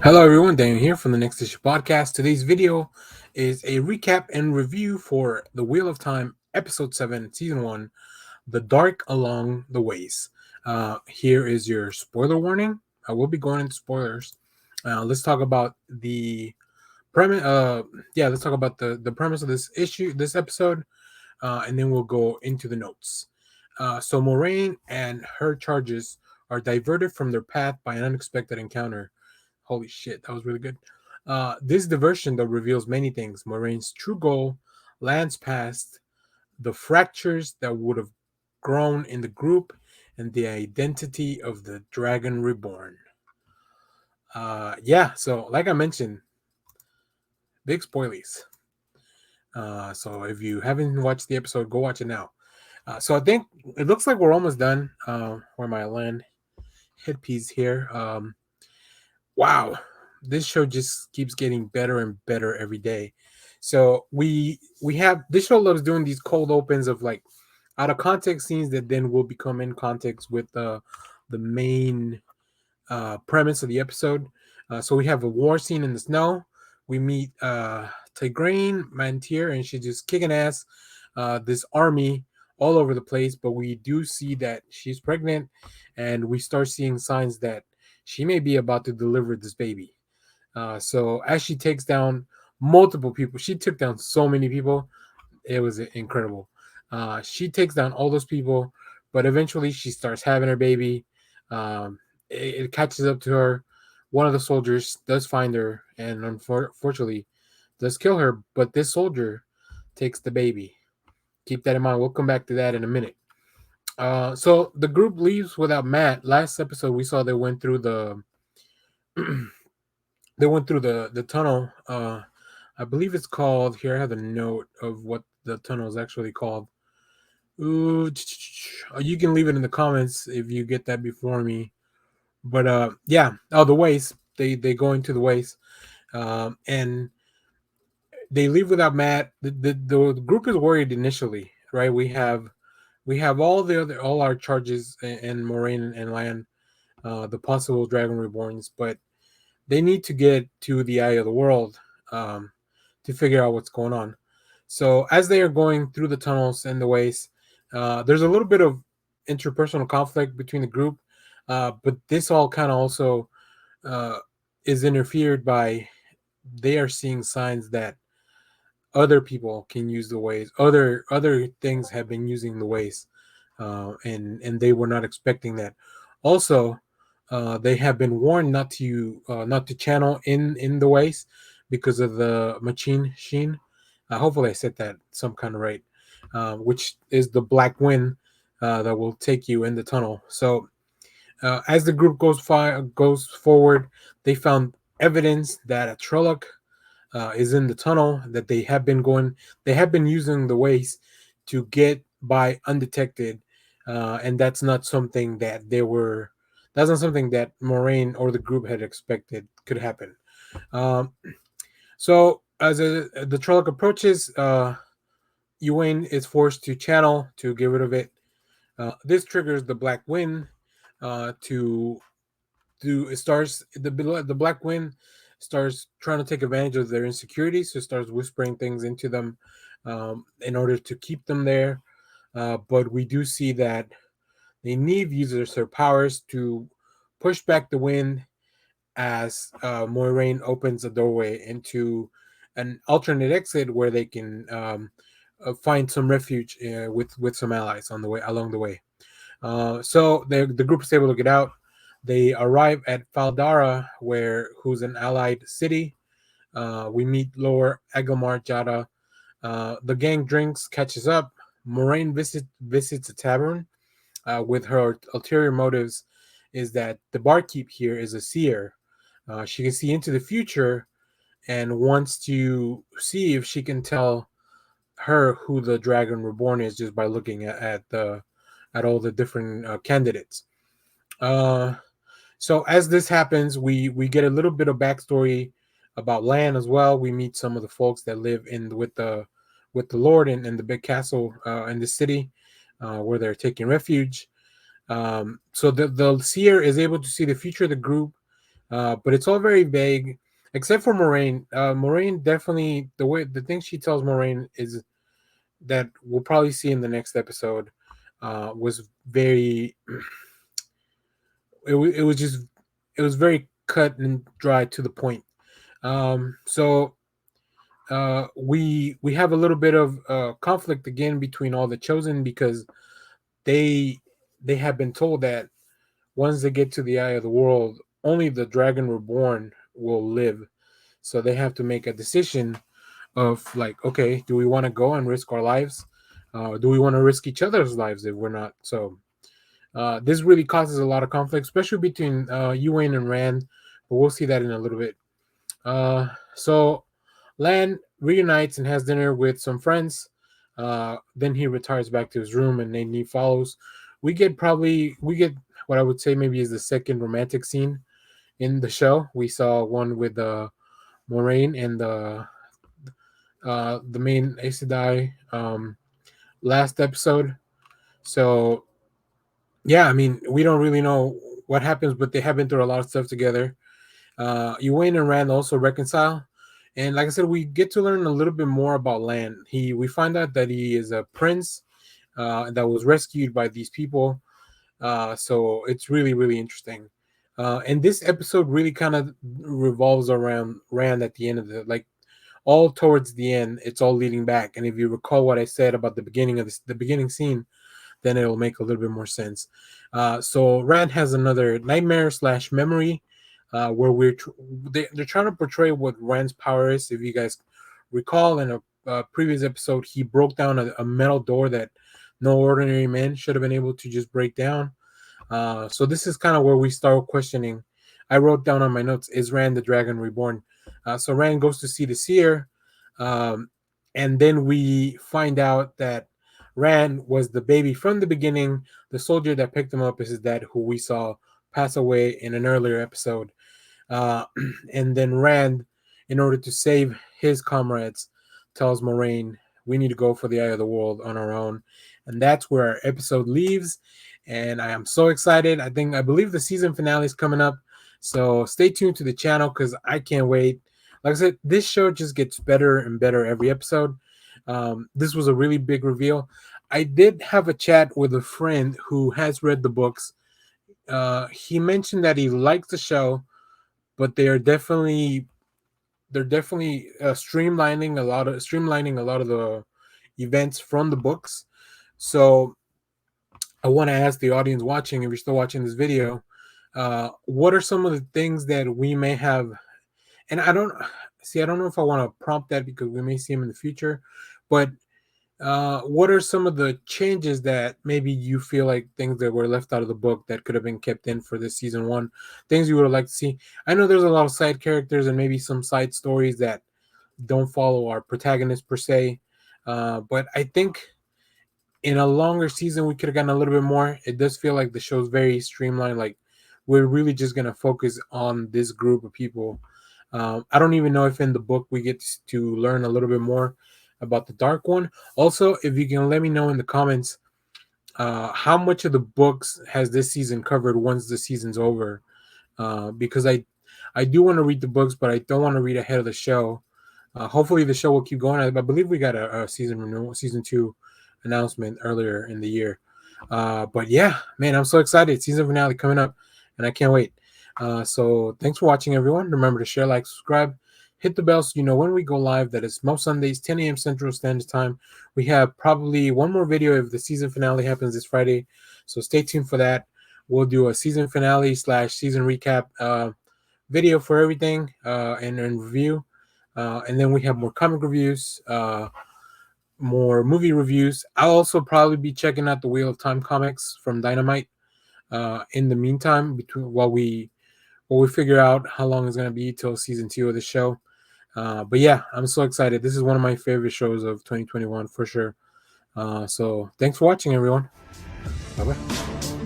Hello everyone, Daniel here from the Next Issue Podcast. Today's video is a recap and review for The Wheel of Time, Episode 7, Season 1, The Dark Along the Ways. Here is your spoiler warning. I will be going into spoilers. Let's talk about the premise. Let's talk about the premise of this episode, and then we'll go into the notes. So Moraine and her charges are diverted from their path by an unexpected encounter. Holy shit, that was really good. This diversion, though, reveals many things: Moraine's true goal, Lan's past, the fractures that would have grown in the group, and the identity of the Dragon Reborn. So like I mentioned, big spoilies. So if you haven't watched the episode, go watch it now. So I think it looks like we're almost done. Where my land headpiece here. Wow, this show just keeps getting better and better every day. So we have this show loves doing these cold opens of like out of context scenes that then will become in context with the main premise of the episode. So we have a war scene in the snow. We meet Tigraine Mantier, and she's just kicking ass. This army all over the place, but we do see that she's pregnant, and we start seeing signs that she may be about to deliver this baby. So as she takes down multiple people, she took down so many people. It was incredible. She takes down all those people, but eventually she starts having her baby. It catches up to her. One of the soldiers does find her, and unfortunately, does kill her. But this soldier takes the baby. Keep that in mind. We'll come back to that in a minute. So the group leaves without Matt. Last episode, we saw they went through the the tunnel. I believe it's called here. I have a note of what the tunnel is actually called. Ooh, you can leave it in the comments if you get that before me. But the waste. They go into the waste, and they leave without Matt. The group is worried initially, right? We have all our charges and Moraine and Lan, the possible Dragon Reborns, but they need to get to the eye of the world to figure out what's going on. So as they are going through the tunnels and the ways, there's a little bit of interpersonal conflict between the group, but this all kind of also uh, is interfered by they are seeing signs that other people can use the ways. Other things have been using the ways, and they were not expecting that. Also, they have been warned not to channel in the ways because of the machine sheen. Hopefully, I said that some kind of right, which is the black wind that will take you in the tunnel. So as the group goes forward, they found evidence that a Trolloc is in the tunnel, that they have been using the waste to get by undetected, and that's not something that Moraine or the group had expected could happen. Um, so as the Trolloc approaches, Ewayne is forced to channel to get rid of it. This triggers the Black Wind to do it starts the Black Wind starts trying to take advantage of their insecurities, so starts whispering things into them in order to keep them there. But we do see that the Neve uses her powers to push back the wind as Moiraine opens a doorway into an alternate exit where they can find some refuge with some allies on the way along the way. So the group is able to get out. They arrive at Faldarra, who's an allied city. We meet Lord Agelmar Jada. The gang drinks, catches up. Moraine visits a tavern. With her ulterior motives, is that the barkeep here is a seer. She can see into the future and wants to see if she can tell her who the Dragon Reborn is just by looking at all the different candidates. Uh, so as this happens, we get a little bit of backstory about Lan as well. We meet some of the folks that live with the Lord in the big castle in the city where they're taking refuge. So the seer is able to see the future of the group but it's all very vague, except for Moraine. Moraine definitely the thing she tells Moraine is that we'll probably see in the next episode was very it was just it was very cut and dry to the point. So we have a little bit of conflict again between all the chosen because they they have been told that once they get to the eye of the world, only the dragon reborn will live. So they have to make a decision of like, okay, do we want to go and risk our lives? Do we want to risk each other's lives if we're not? So this really causes a lot of conflict, especially between Ewayne and Rand. But we'll see that in a little bit. So Lan reunites and has dinner with some friends. Then he retires back to his room, and Nadine follows. We get what I would say maybe is the second romantic scene in the show. We saw one with Moraine and the main Aes Sedai last episode. So yeah, I mean we don't really know what happens, but they have been through a lot of stuff together. Ewayne and Rand also reconcile, and like I said, we get to learn a little bit more about Lan. We find out that he is a prince that was rescued by these people. So it's really interesting. And this episode really kind of revolves around Rand at the end of the like all towards the end. It's all leading back. And if you recall what I said about the beginning of the beginning scene, then it'll make a little bit more sense. So Rand has another nightmare slash memory where they're trying to portray what Rand's power is. If you guys recall in a previous episode, he broke down a metal door that no ordinary man should have been able to just break down. So this is kind of where we start questioning. I wrote down on my notes: is Rand the Dragon Reborn? So Rand goes to see the seer, um, and then we find out that Rand was the baby from the beginning. The soldier that picked him up is his dad, who we saw pass away in an earlier episode. Uh, and then Rand, in order to save his comrades, tells Moraine, "We need to go for the eye of the world on our own." And that's where our episode leaves. And I am so excited. I believe the season finale is coming up. So stay tuned to the channel because I can't wait. Like I said, this show just gets better and better every episode. This was a really big reveal. I did have a chat with a friend who has read the books. He mentioned that he likes the show, but they're definitely streamlining a lot of the events from the books. So I want to ask the audience watching, if you're still watching this video, what are some of the things that we may have? And I don't know if I want to prompt that because we may see them in the future, but what are some of the changes that maybe you feel like things that were left out of the book that could have been kept in for this season one? Things you would like to see. I know there's a lot of side characters and maybe some side stories that don't follow our protagonist per se, but I think in a longer season we could have gotten a little bit more. It does feel like the show's very streamlined. Like we're really just gonna focus on this group of people. I don't even know if in the book we get to learn a little bit more about the Dark One. Also, if you can let me know in the comments how much of the books has this season covered once the season's over, because I do want to read the books, but I don't want to read ahead of the show. Hopefully, the show will keep going. I believe we got a season renewal, season 2 announcement earlier in the year. But yeah, man, I'm so excited. Season finale coming up, and I can't wait. So thanks for watching, everyone. Remember to share, like, subscribe, hit the bell so you know when we go live. That is most Sundays, 10 a.m. Central Standard Time. We have probably one more video if the season finale happens this Friday. So stay tuned for that. We'll do a season finale / season recap video for everything and review. And then we have more comic reviews, more movie reviews. I'll also probably be checking out the Wheel of Time comics from Dynamite in the meantime, while we figure out how long it's going to be till season 2 of the show. But yeah, I'm so excited. This is one of my favorite shows of 2021 for sure. So thanks for watching, everyone. Bye bye.